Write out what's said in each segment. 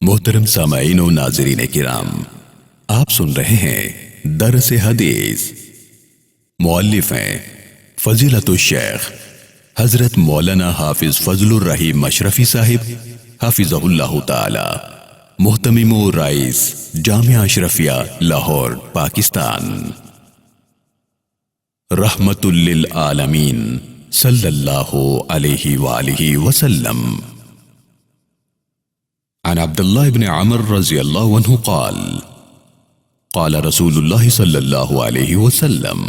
محترم سامعین و ناظرین کرام، آپ سن رہے ہیں درس حدیث۔ مؤلف ہیں فضیلت الشیخ حضرت مولانا حافظ فضل الرحیم مشرفی صاحب حفظہ اللہ تعالی، محتمم و رئیس جامعہ اشرفیہ لاہور پاکستان۔ رحمت للعالمین صلی اللہ علیہ وآلہ وسلم۔ عن عبد الله بن عمر رضی اللہ عنہ قال قال رسول اللہ صلی اللہ علیہ وسلم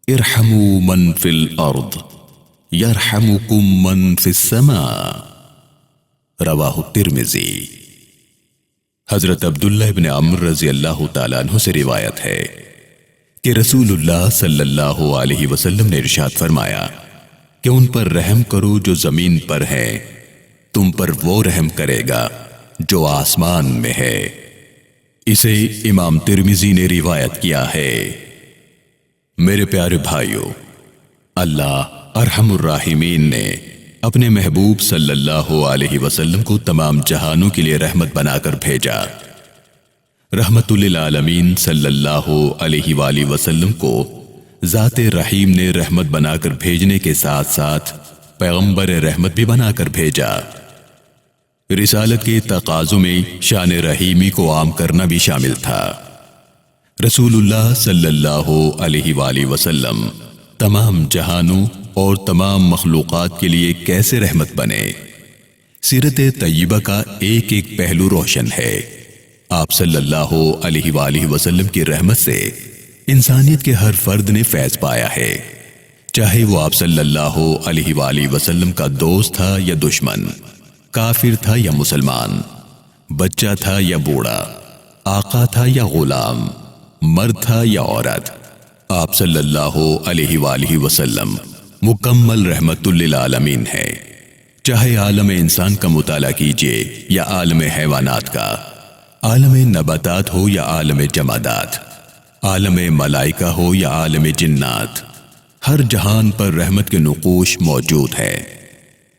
ارحموا من فی الارض یرحمکم من فی السماء، رواہ الترمذی۔ حضرت عبداللہ بن عمر رضی اللہ تعالیٰ عنہ سے روایت ہے کہ رسول اللہ صلی اللہ علیہ وسلم نے ارشاد فرمایا کہ ان پر رحم کرو جو زمین پر ہے، تم پر وہ رحم کرے گا جو آسمان میں ہے۔ اسے امام ترمذی نے روایت کیا ہے۔ میرے پیارے بھائیو، اللہ ارحم الراحمین نے اپنے محبوب صلی اللہ علیہ وسلم کو تمام جہانوں کے لیے رحمت بنا کر بھیجا۔ رحمت للعالمین صلی اللہ علیہ وآلہ وسلم کو ذات رحیم نے رحمت بنا کر بھیجنے کے ساتھ ساتھ پیغمبر رحمت بھی بنا کر بھیجا۔ رسالت کے تقاضوں میں شان رحیمی کو عام کرنا بھی شامل تھا۔ رسول اللہ صلی اللہ علیہ وآلہ وسلم تمام جہانوں اور تمام مخلوقات کے لیے کیسے رحمت بنے، سیرت طیبہ کا ایک ایک پہلو روشن ہے۔ آپ صلی اللہ علیہ وآلہ وسلم کی رحمت سے انسانیت کے ہر فرد نے فیض پایا ہے، چاہے وہ آپ صلی اللہ علیہ وآلہ وسلم کا دوست تھا یا دشمن، کافر تھا یا مسلمان، بچہ تھا یا بوڑھا، آقا تھا یا غلام، مرد تھا یا عورت۔ آپ صلی اللہ علیہ وآلہ وسلم مکمل رحمت للعالمین ہے، چاہے عالم انسان کا مطالعہ کیجیے یا عالم حیوانات کا، عالم نباتات ہو یا عالم جمادات، عالم ملائکہ ہو یا عالم جنات، ہر جہان پر رحمت کے نقوش موجود ہے۔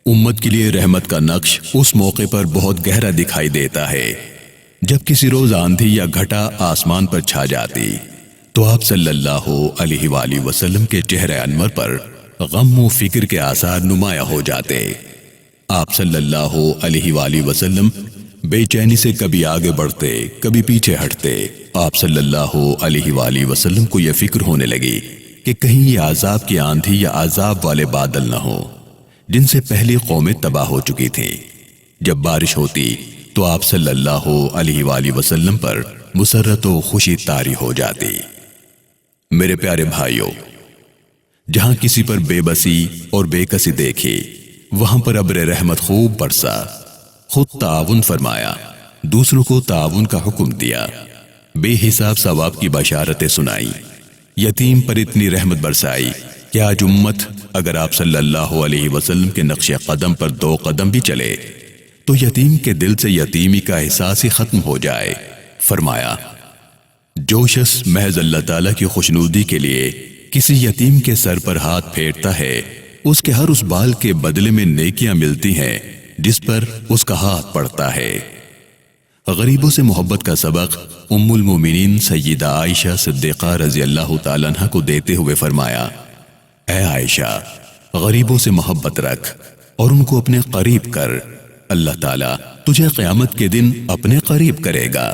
امت کے لیے رحمت کا نقش اس موقع پر بہت گہرا دکھائی دیتا ہے جب کسی روز آندھی یا گھٹا آسمان پر چھا جاتی تو آپ صلی اللہ علیہ وآلہ وسلم کے چہرے انور پر غم و فکر کے آثار نمایاں ہو جاتے۔ آپ صلی اللہ علیہ وآلہ وسلم بے چینی سے کبھی آگے بڑھتے کبھی پیچھے ہٹتے۔ آپ صلی اللہ علیہ وآلہ وسلم کو یہ فکر ہونے لگی کہ کہیں یہ عذاب کی آندھی یا عذاب والے بادل نہ ہو جن سے پہلی قومیں تباہ ہو چکی تھیں۔ جب بارش ہوتی تو آپ صلی اللہ علیہ وآلہ وسلم پر مسرت و خوشی طاری ہو جاتی۔ میرے پیارے بھائیوں، جہاں کسی پر بے بسی اور بے کسی دیکھی وہاں پر ابر رحمت خوب برسا، خود تعاون فرمایا، دوسروں کو تعاون کا حکم دیا، بے حساب ثواب کی بشارتیں سنائی، یتیم پر اتنی رحمت برسائی کہ آج امت اگر آپ صلی اللہ علیہ وسلم کے نقش قدم پر 2 قدم بھی چلے تو یتیم کے دل سے یتیمی کا احساس ہی ختم ہو جائے۔ فرمایا، جو شخص محض اللہ تعالیٰ کی خوشنودی کے لیے کسی یتیم کے سر پر ہاتھ پھیرتا ہے، اس کے ہر اس بال کے بدلے میں نیکیاں ملتی ہیں جس پر اس کا ہاتھ پڑتا ہے۔ غریبوں سے محبت کا سبق ام المومنین سیدہ عائشہ صدیقہ رضی اللہ تعالیٰ عنہ کو دیتے ہوئے فرمایا، اے عائشہ، غریبوں سے محبت رکھ اور ان کو اپنے قریب کر، اللہ تعالیٰ تجھے قیامت کے دن اپنے قریب کرے گا۔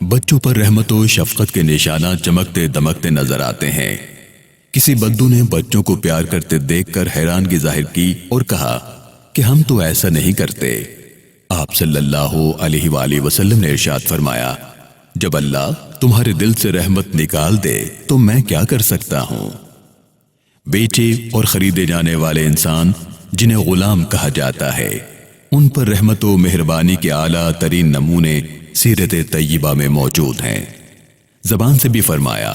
بچوں پر رحمت و شفقت کے نشانات چمکتے دمکتے نظر آتے ہیں۔ کسی بدو نے بچوں کو پیار کرتے دیکھ کر حیرانگی ظاہر کی اور کہا کہ ہم تو ایسا نہیں کرتے۔ آپ صلی اللہ علیہ وآلہ وسلم نے ارشاد فرمایا، جب اللہ تمہارے دل سے رحمت نکال دے تو میں کیا کر سکتا ہوں۔ بیچے اور خریدے جانے والے انسان جنہیں غلام کہا جاتا ہے، ان پر رحمت و مہربانی کے اعلیٰ ترین نمونے سیرت طیبہ میں موجود ہیں۔ زبان سے بھی فرمایا،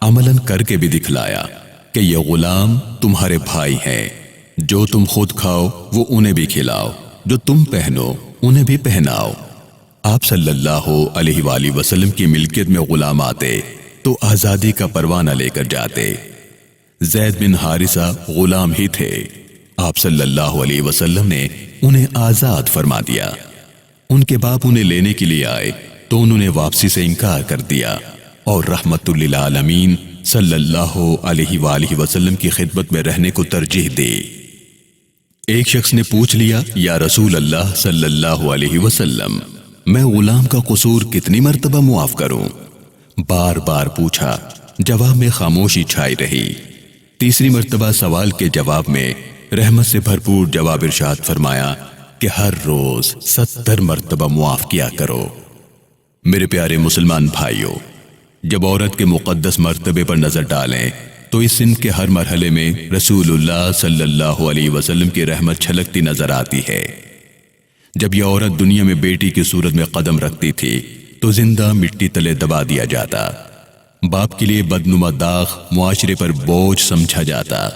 عملاً کر کے بھی دکھلایا کہ یہ غلام تمہارے بھائی ہیں، جو تم خود کھاؤ وہ انہیں بھی کھلاؤ، جو تم پہنو انہیں بھی پہناؤ۔ آپ صلی اللہ علیہ وآلہ وسلم کی ملکیت میں غلام آتے تو آزادی کا پروانہ لے کر جاتے۔ زید بن حارثہ غلام ہی تھے، آپ صلی اللہ علیہ وسلم نے انہیں آزاد فرما دیا۔ ان کے باپ انہیں لینے کے لیے آئے تو انہوں نے واپسی سے انکار کر دیا اور رحمت للعالمین صلی اللہ علیہ وآلہ وسلم کی خدمت میں رہنے کو ترجیح دی۔ ایک شخص نے پوچھ لیا، یا رسول اللہ صلی اللہ علیہ وسلم، میں غلام کا قصور کتنی مرتبہ معاف کروں؟ بار بار پوچھا، جواب میں خاموشی چھائی رہی۔ تیسری مرتبہ سوال کے جواب میں رحمت سے بھرپور جواب ارشاد فرمایا کہ ہر روز 70 مرتبہ معاف کیا کرو۔ میرے پیارے مسلمان بھائیوں، جب عورت کے مقدس مرتبے پر نظر ڈالیں تو اس سن کے ہر مرحلے میں رسول اللہ صلی اللہ علیہ وسلم کی رحمت چھلکتی نظر آتی ہے۔ جب یہ عورت دنیا میں بیٹی کی صورت میں قدم رکھتی تھی تو زندہ مٹی تلے دبا دیا جاتا، باپ کے لیے بدنما داغ معاشرے پر بوجھ سمجھا جاتا۔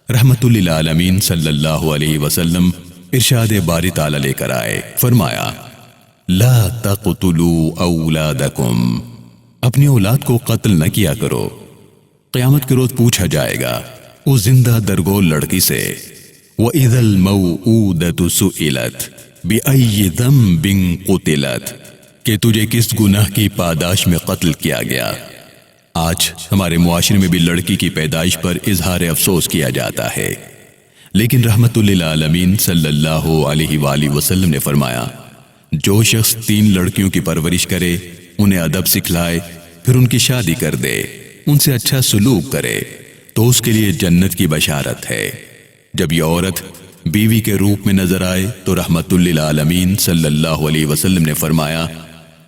رحمت للعالمین صلی اللہ علیہ وسلم ارشاد باری تعالی لے کر آئے، فرمایا، لا تقتلوا اولادکم، اپنی اولاد کو قتل نہ کیا کرو۔ قیامت کے روز پوچھا جائے گا اس زندہ درگور لڑکی سے، وَإِذَا الْمَوْءُودَةُ سُئِلَتْ بِأَيِّ ذَنبٍ قُتِلَتْ، کہ تجھے کس گناہ کی پاداش میں قتل کیا گیا۔ آج ہمارے معاشرے میں بھی لڑکی کی پیدائش پر اظہار افسوس کیا جاتا ہے، لیکن رحمت للعالمین صلی اللہ علیہ وآلہ وسلم نے فرمایا، جو شخص 3 لڑکیوں کی پرورش کرے، انہیں ادب سکھلائے، پھر ان کی شادی کر دے، ان سے اچھا سلوک کرے، تو اس کے لیے جنت کی بشارت ہے۔ جب یہ عورت بیوی کے روپ میں نظر آئے تو رحمت للعالمین صلی اللہ علیہ وسلم نے فرمایا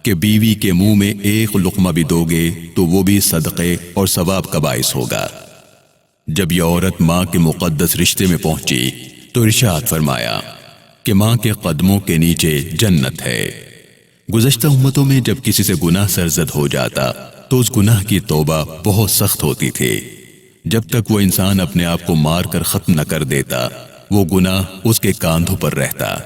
کہ بیوی کے منہ میں ایک لقمہ بھی دو گے تو وہ بھی صدقے اور ثواب کا باعث ہوگا۔ جب یہ عورت ماں کے مقدس رشتے میں پہنچی تو ارشاد فرمایا کہ ماں کے قدموں کے نیچے جنت ہے۔ گزشتہ امتوں میں جب کسی سے گناہ سرزد ہو جاتا تو اس گناہ کی توبہ بہت سخت ہوتی تھی۔ جب تک وہ انسان اپنے آپ کو مار کر ختم نہ کر دیتا، وہ گناہ اس کے کاندھوں پر رہتا۔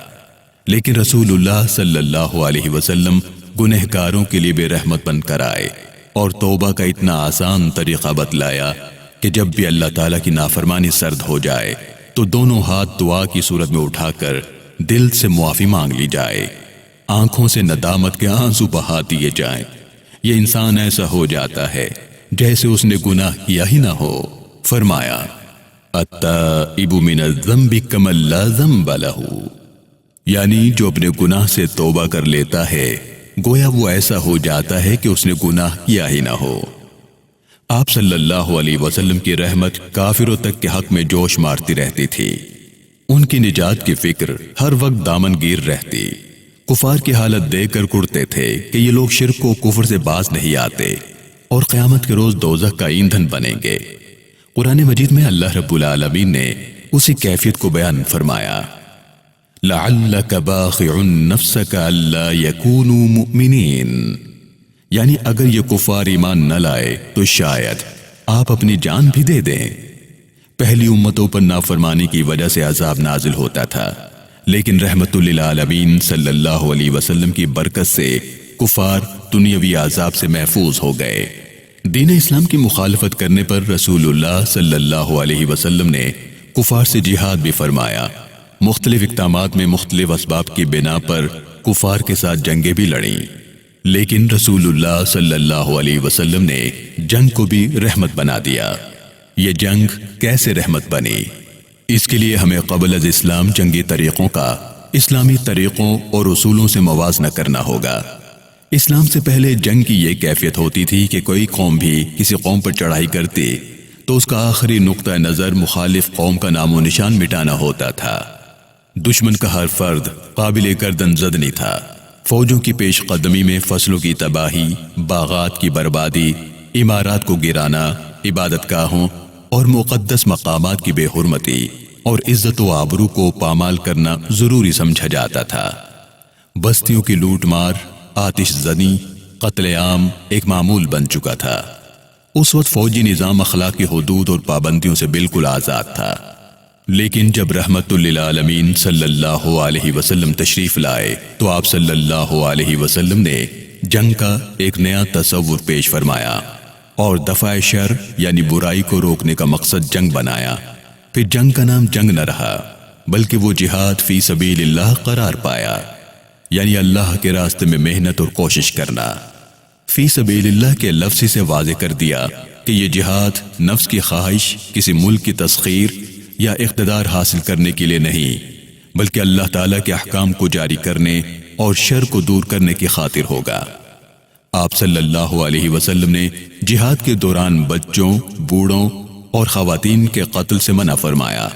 لیکن رسول اللہ صلی اللہ علیہ وسلم گنہگاروں کے لیے بے رحمت بن کر آئے اور توبہ کا اتنا آسان طریقہ بتلایا کہ جب بھی اللہ تعالیٰ کی نافرمانی سرد ہو جائے تو دونوں ہاتھ دعا کی صورت میں اٹھا کر دل سے معافی مانگ لی جائے، آنکھوں سے ندامت کے آنسو بہا دیے جائیں۔ یہ انسان ایسا ہو جاتا ہے جیسے اس نے گناہ کیا ہی نہ ہو۔ فرمایا، التائب من الذنب کمن لا ذنب لہ، یعنی جو اپنے گناہ سے توبہ کر لیتا ہے گویا وہ ایسا ہو جاتا ہے کہ اس نے گناہ کیا ہی نہ ہو۔ آپ صلی اللہ علیہ وسلم کی رحمت کافروں تک کے حق میں جوش مارتی رہتی تھی، ان کی نجات کی فکر ہر وقت دامن گیر رہتی۔ کفار کی حالت دیکھ کر کڑتے تھے کہ یہ لوگ شرک و کفر سے باز نہیں آتے اور قیامت کے روز دوزخ کا ایندھن بنیں گے۔ قرآن مجید میں اللہ رب العالمین نے اسی کیفیت کو بیان فرمایا، لعلک باخع نفسک الا یکونوا مؤمنین، یعنی اگر یہ کفار ایمان نہ لائے تو شاید آپ اپنی جان بھی دے دیں۔ پہلی امتوں پر نافرمانی کی وجہ سے عذاب نازل ہوتا تھا، لیکن رحمت للعالمین صلی اللہ علیہ وسلم کی برکت سے کفار دنیاوی عذاب سے محفوظ ہو گئے۔ دین اسلام کی مخالفت کرنے پر رسول اللہ صلی اللہ علیہ وسلم نے کفار سے جہاد بھی فرمایا، مختلف اقدامات میں مختلف اسباب کی بنا پر کفار کے ساتھ جنگیں بھی لڑیں، لیکن رسول اللہ صلی اللہ علیہ وسلم نے جنگ کو بھی رحمت بنا دیا۔ یہ جنگ کیسے رحمت بنی؟ اس کے لیے ہمیں قبل از اسلام جنگی طریقوں کا اسلامی طریقوں اور اصولوں سے موازنہ کرنا ہوگا۔ اسلام سے پہلے جنگ کی یہ کیفیت ہوتی تھی کہ کوئی قوم بھی کسی قوم پر چڑھائی کرتی تو اس کا آخری نقطہ نظر مخالف قوم کا نام و نشان مٹانا ہوتا تھا۔ دشمن کا ہر فرد قابل گردن زدنی تھا۔ فوجوں کی پیش قدمی میں فصلوں کی تباہی، باغات کی بربادی، عمارات کو گرانا، عبادت گاہوں اور مقدس مقامات کی بے حرمتی اور عزت و آبرو کو پامال کرنا ضروری سمجھا جاتا تھا۔ بستیوں کی لوٹ مار، آتش زنی، قتل عام ایک معمول بن چکا تھا۔ اس وقت فوجی نظام اخلاقی حدود اور پابندیوں سے بالکل آزاد تھا، لیکن جب رحمت للعالمین صلی اللہ علیہ وسلم تشریف لائے تو آپ صلی اللہ علیہ وسلم نے جنگ کا ایک نیا تصور پیش فرمایا اور دفع شر یعنی برائی کو روکنے کا مقصد جنگ بنایا۔ پھر جنگ کا نام جنگ نہ رہا بلکہ وہ جہاد فی سبیل اللہ قرار پایا۔ یعنی اللہ کے راستے میں محنت اور کوشش کرنا۔ فی سبیل اللہ کے لفظ سے واضح کر دیا کہ یہ جہاد نفس کی خواہش، کسی ملک کی تسخیر یا اقتدار حاصل کرنے کے لیے نہیں، بلکہ اللہ تعالیٰ کے احکام کو جاری کرنے اور شر کو دور کرنے کی خاطر ہوگا۔ آپ صلی اللہ علیہ وسلم نے جہاد کے دوران بچوں، بوڑھوں اور خواتین کے قتل سے منع فرمایا،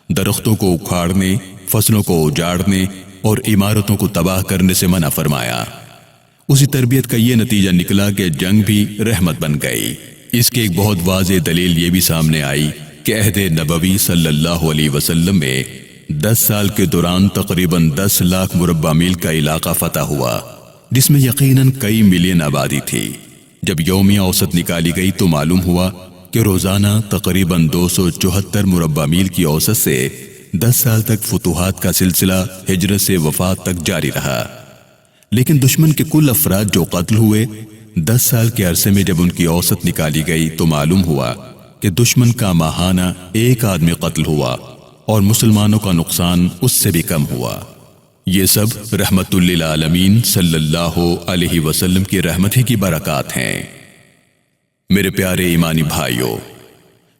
درختوں کو اکھاڑنے، فصلوں کو اجاڑنے اور عمارتوں کو تباہ کرنے سے منع فرمایا۔ اسی تربیت کا یہ نتیجہ نکلا کہ جنگ بھی رحمت بن گئی۔ اس کی ایک بہت واضح دلیل یہ بھی سامنے آئی کہ عہد نبوی صلی اللہ علیہ وسلم میں 10 سال کے دوران تقریباً 10 لاکھ مربع میل کا علاقہ فتح ہوا، جس میں یقیناً کئی ملین آبادی تھی۔ جب یومیہ اوسط نکالی گئی تو معلوم ہوا کہ روزانہ تقریباً 274 مربع میل کی اوسط سے 10 سال تک فتوحات کا سلسلہ ہجرت سے وفات تک جاری رہا۔ لیکن دشمن کے کل افراد جو قتل ہوئے، 10 سال کے عرصے میں جب ان کی اوسط نکالی گئی تو معلوم ہوا کہ دشمن کا ماہانہ 1 آدمی قتل ہوا اور مسلمانوں کا نقصان اس سے بھی کم ہوا۔ یہ سب رحمت للعالمین صلی اللہ علیہ وسلم کی رحمت ہی کی برکات ہیں۔ میرے پیارے ایمانی بھائیوں،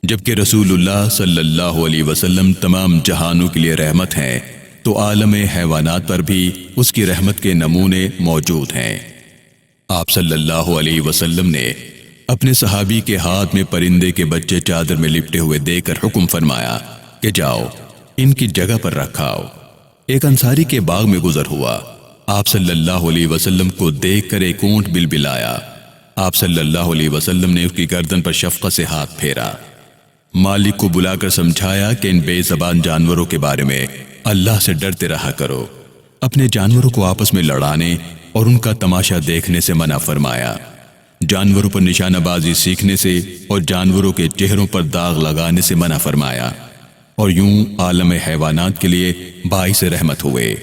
جبکہ رسول اللہ صلی اللہ علیہ وسلم تمام جہانوں کے لیے رحمت ہیں، تو عالم حیوانات پر بھی اس کی رحمت کے نمونے موجود ہیں۔ آپ صلی اللہ علیہ وسلم نے اپنے صحابی کے ہاتھ میں پرندے کے بچے چادر میں لپٹے ہوئے دیکھ کر حکم فرمایا کہ جاؤ ان کی جگہ پر رکھاؤ۔ ایک انصاری کے باغ میں گزر ہوا، آپ صلی اللہ علیہ وسلم کو دیکھ کر ایک اونٹ بلبلایا۔ آپ صلی اللہ علیہ وسلم نے اس کی گردن پر شفقت سے ہاتھ پھیرا، مالک کو بلا کر سمجھایا کہ ان بے زبان جانوروں کے بارے میں اللہ سے ڈرتے رہا کرو، اپنے جانوروں کو آپس میں لڑانے اور ان کا تماشا دیکھنے سے منع فرمایا، جانوروں پر نشانہ بازی سیکھنے سے اور جانوروں کے چہروں پر داغ لگانے سے منع فرمایا، اور یوں عالم حیوانات کے لیے باعث رحمت ہوئے۔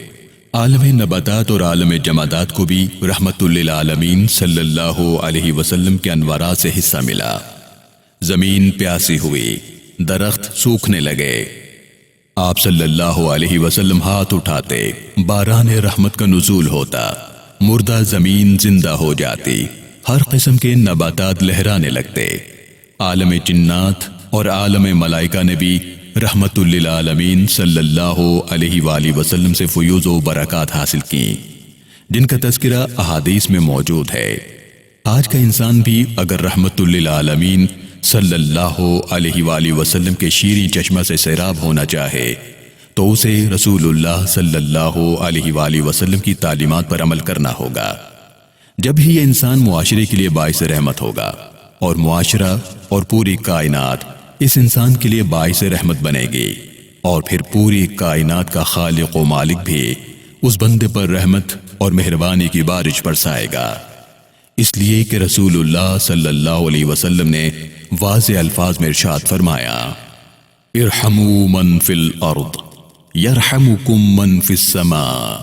عالم نباتات اور عالم جمادات کو بھی رحمت للعالمین صلی اللہ علیہ وسلم کے انوارات سے حصہ ملا۔ زمین پیاسی ہوئی، درخت سوکھنے لگے، آپ صلی اللہ علیہ وسلم ہاتھ اٹھاتے، باران رحمت کا نزول ہوتا، مردہ زمین زندہ ہو جاتی، ہر قسم کے نباتات لہرانے لگتے۔ عالم جنات اور عالم ملائکہ نے بھی رحمت للعالمین صلی اللہ علیہ وآلہ وسلم سے فیوز و برکات حاصل کی، جن کا تذکرہ احادیث میں موجود ہے۔ آج کا انسان بھی اگر رحمت للعالمین صلی اللہ علیہ وآلہ وسلم کے شیریں چشمہ سے سیراب ہونا چاہے تو اسے رسول اللہ صلی اللہ علیہ وآلہ وسلم کی تعلیمات پر عمل کرنا ہوگا۔ جب ہی یہ انسان معاشرے کے لیے باعث رحمت ہوگا، اور معاشرہ اور پوری کائنات اس انسان کے لیے باعث رحمت بنے گی، اور پھر پوری کائنات کا خالق و مالک بھی اس بندے پر رحمت اور مہربانی کی بارش برسائے گا۔ اس لیے کہ رسول اللہ صلی اللہ علیہ وسلم نے واضح الفاظ میں ارشاد فرمایا، ارحموا من فی الارض یرحمکم من فی السماء،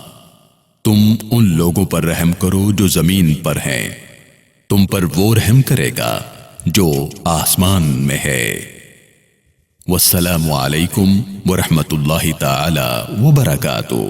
تم ان لوگوں پر رحم کرو جو زمین پر ہیں، تم پر وہ رحم کرے گا جو آسمان میں ہے۔ والسلام علیکم ورحمۃ اللہ تعالی وبرکاتہ۔